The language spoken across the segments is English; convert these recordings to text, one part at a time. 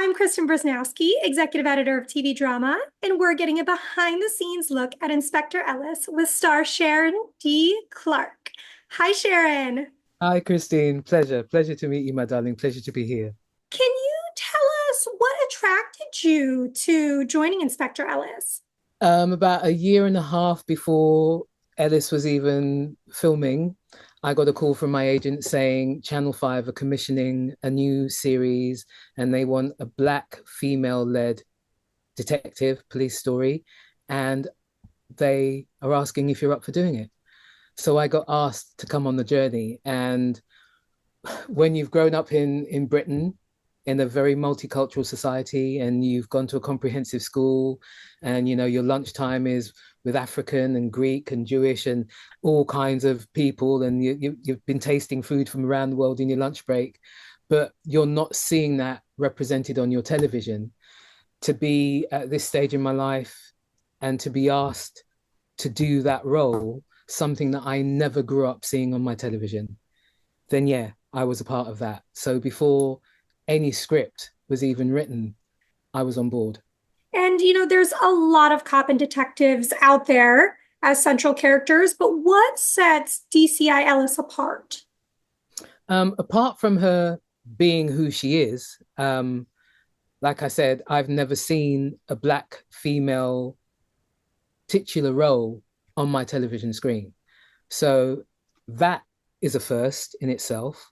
I'm Kristen Brosnowski, executive editor of TV Drama, and we're getting a behind-the-scenes look at Inspector Ellis with star Sharon D. Clarke. Hi, Sharon. Hi, Christine. Pleasure to meet you, my darling. Pleasure to be here. Can you tell us what attracted you to joining Inspector Ellis? About a year and a half before Ellis was even filming, I got a call from my agent saying Channel 5 are commissioning a new series and they want a Black female-led detective police story. And they are asking if you're up for doing it. So I got asked to come on the journey. And when you've grown up in Britain, in a very multicultural society, and you've gone to a comprehensive school, and your lunchtime is with African and Greek and Jewish and all kinds of people, and you've been tasting food from around the world in your lunch break, but you're not seeing that represented on your television. To be at this stage in my life and to be asked to do that role, something that I never grew up seeing on my television, then yeah, I was a part of that. So before any script was even written, I was on board. And, there's a lot of cop and detectives out there as central characters, but what sets DCI Ellis apart? Apart from her being who she is, like I said, I've never seen a Black female titular role on my television screen. So that is a first in itself.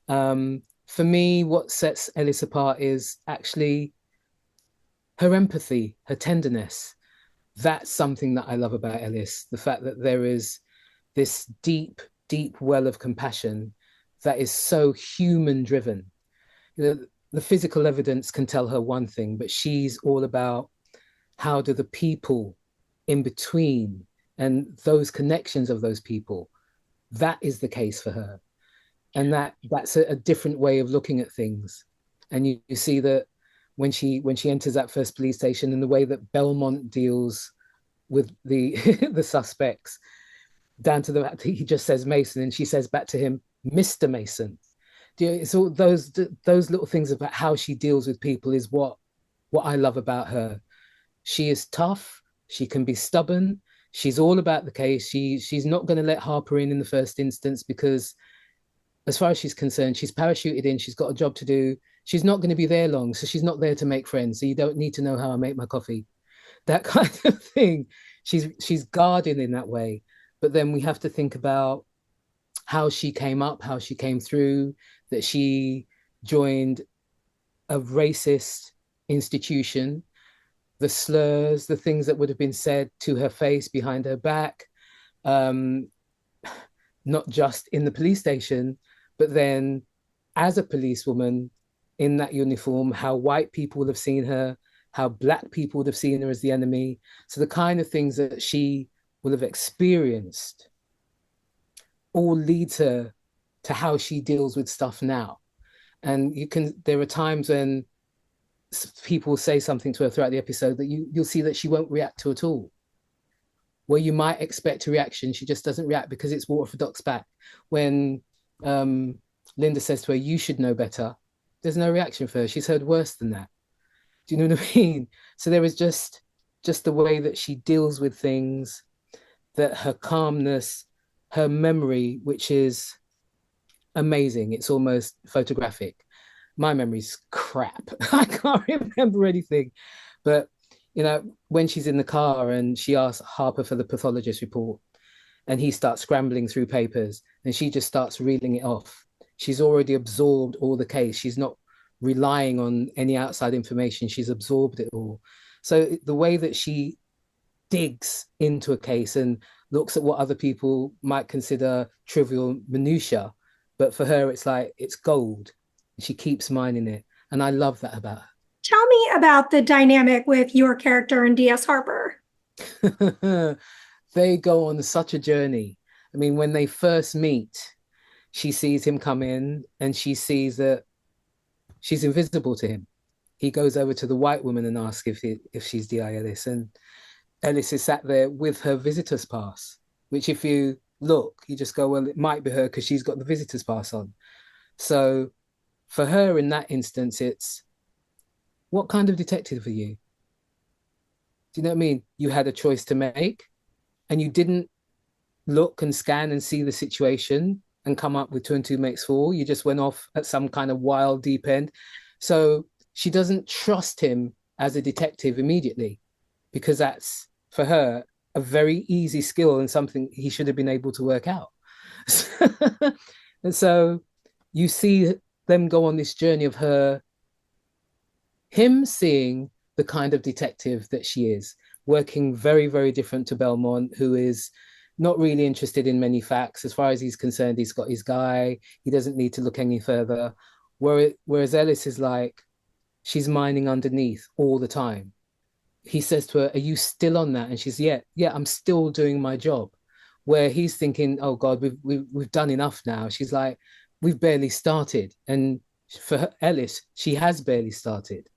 For me, what sets Ellis apart is actually her empathy, her tenderness. That's something that I love about Ellis. The fact that there is this deep, deep well of compassion that is so human driven. The physical evidence can tell her one thing, but she's all about how do the people in between and those connections of those people. That is the case for her. And that's a different way of looking at things. And you see that when she enters that first police station and the way that Belmont deals with the the suspects, down to the he just says Mason and she says back to him, Mr. Mason. It's all those little things about how she deals with people is what I love about her. She is tough, she can be stubborn, she's all about the case. She's not going to let Harper in the first instance because as far as she's concerned, she's parachuted in, she's got a job to do. She's not going to be there long, so she's not there to make friends. So you don't need to know how I make my coffee. That kind of thing. She's guarded in that way. But then we have to think about how she came up, how she came through, that she joined a racist institution, the slurs, the things that would have been said to her face behind her back, not just in the police station, but then as a policewoman in that uniform, how white people would have seen her, how Black people would have seen her as the enemy. So the kind of things that she will have experienced all leads her to how she deals with stuff now. And there are times when people say something to her throughout the episode that you'll see that she won't react to at all. Where you might expect a reaction, she just doesn't react because it's water for duck's back. When Linda says to her, you should know better, there's no reaction for her. She's heard worse than that. Do you know what I mean? So there is just the way that she deals with things, that her calmness, her memory, which is amazing. It's almost photographic. My memory's crap. I can't remember anything. But, when she's in the car and she asks Harper for the pathologist report and he starts scrambling through papers and she just starts reeling it off. She's already absorbed all the case. She's not relying on any outside information. She's absorbed it all. So the way that she digs into a case and looks at what other people might consider trivial minutiae, but for her, it's like, it's gold. She keeps mining it. And I love that about her. Tell me about the dynamic with your character and DS Harper. They go on such a journey. I mean, when they first meet, she sees him come in and she sees that she's invisible to him. He goes over to the white woman and asks if she's DI Ellis. And Ellis is sat there with her visitor's pass, which if you look, you just go, well, it might be her because she's got the visitor's pass on. So for her in that instance, it's what kind of detective are you? Do you know what I mean? You had a choice to make and you didn't look and scan and see the situation and come up with two and two makes four. You just went off at some kind of wild deep end. So she doesn't trust him as a detective immediately because that's for her a very easy skill and something he should have been able to work out. And so you see them go on this journey of him seeing the kind of detective that she is, working very, very different to Belmont, who is not really interested in many facts. As far as he's concerned, he's got his guy. He doesn't need to look any further. Whereas Ellis is like, she's mining underneath all the time. He says to her, are you still on that? And she's, yeah, I'm still doing my job. Where he's thinking, oh God, we've done enough now. She's like, we've barely started. And for her, Ellis, she has barely started.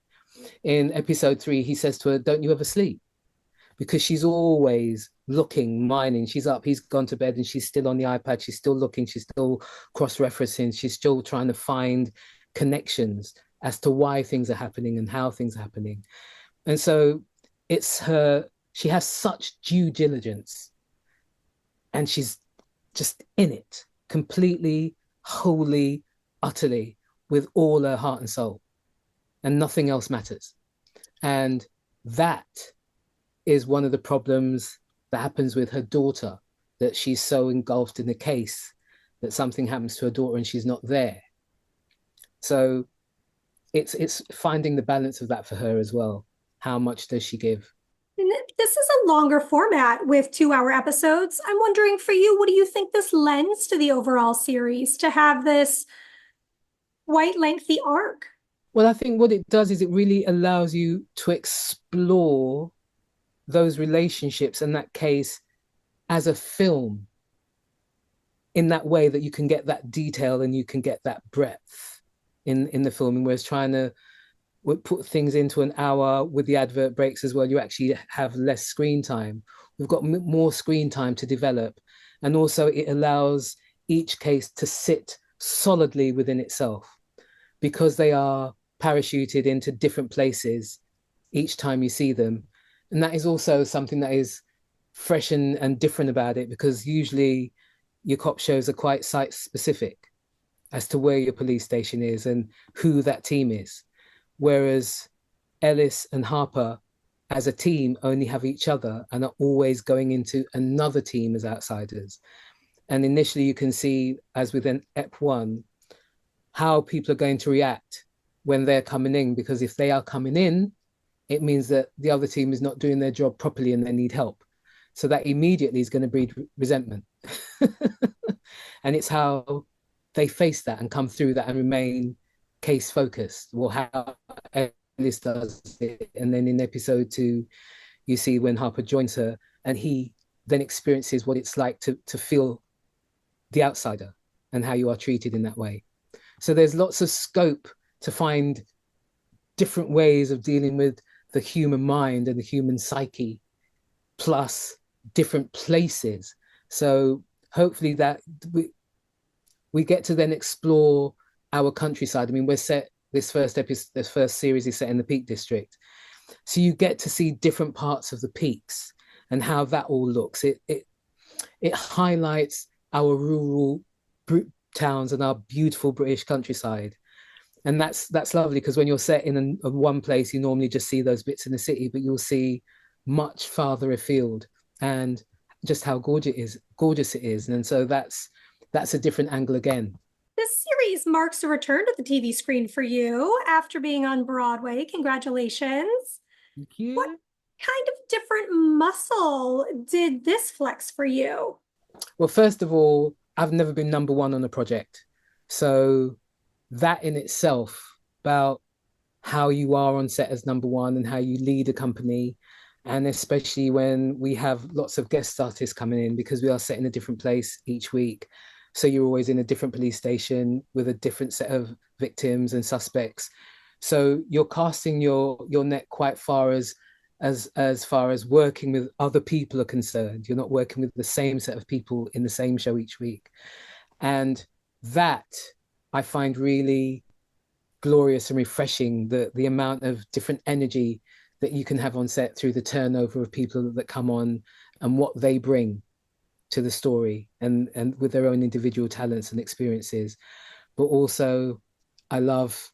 In episode 3, he says to her, don't you ever sleep? Because she's always looking, mining. She's up, he's gone to bed, and she's still on the iPad. She's still looking, she's still cross-referencing, she's still trying to find connections as to why things are happening and how things are happening. And so she has such due diligence and she's just in it completely, wholly, utterly, with all her heart and soul, and nothing else matters. And that is one of the problems that happens with her daughter, that she's so engulfed in the case that something happens to her daughter and she's not there. So it's finding the balance of that for her as well. How much does she give? This is a longer format with 2-hour episodes. I'm wondering for you, what do you think this lends to the overall series to have this quite lengthy arc? Well, I think what it does is it really allows you to explore those relationships and that case as a film in that way that you can get that detail and you can get that breadth in the filming, whereas trying to put things into an hour with the advert breaks as well, you actually have less screen time. We've got more screen time to develop. And also it allows each case to sit solidly within itself because they are parachuted into different places each time you see them. And that is also something that is fresh and different about it, because usually your cop shows are quite site specific as to where your police station is and who that team is. Whereas Ellis and Harper as a team only have each other and are always going into another team as outsiders. And initially you can see, as with an EP1, how people are going to react when they're coming in, because if they are coming in, it means that the other team is not doing their job properly and they need help. So that immediately is going to breed resentment. And it's how they face that and come through that and remain case focused, or how Ellis does it. And then in episode 2, you see when Harper joins her and he then experiences what it's like to feel the outsider and how you are treated in that way. So there's lots of scope to find different ways of dealing with the human mind and the human psyche, plus different places. So hopefully that we get to then explore our countryside. I mean, this first series is set in the Peak District. So you get to see different parts of the peaks and how that all looks. It highlights our rural towns and our beautiful British countryside. And that's lovely, because when you're set in one place, you normally just see those bits in the city, but you'll see much farther afield and just how gorgeous it is. And so that's a different angle again. This series marks a return to the TV screen for you after being on Broadway. Congratulations. Thank you. What kind of different muscle did this flex for you? Well, first of all, I've never been number one on a project. So that in itself, about how you are on set as number one and how you lead a company, and especially when we have lots of guest artists coming in, because we are set in a different place each week. So you're always in a different police station with a different set of victims and suspects. So you're casting your net quite far as far as working with other people are concerned. You're not working with the same set of people in the same show each week. And that I find really glorious and refreshing, the amount of different energy that you can have on set through the turnover of people that come on and what they bring to the story, and with their own individual talents and experiences. But also I love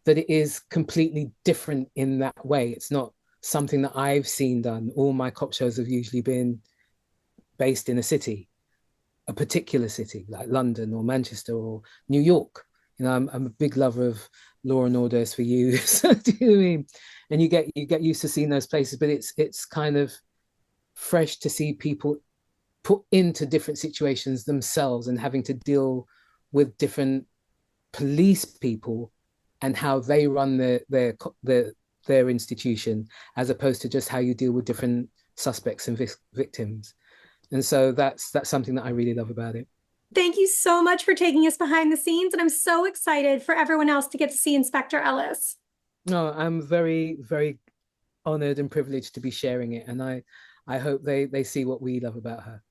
that it is completely different in that way. It's not something that I've seen done. All my cop shows have usually been based in a city, a particular city like London or Manchester or New York. You know, I'm a big lover of Law and Order SVU. So, do you know what I mean? And you get used to seeing those places, but it's kind of fresh to see people put into different situations themselves and having to deal with different police people and how they run their institution, as opposed to just how you deal with different suspects and victims. And so that's something that I really love about it. Thank you so much for taking us behind the scenes, and I'm so excited for everyone else to get to see Inspector Ellis. No, I'm very, very honored and privileged to be sharing it, and I hope they see what we love about her.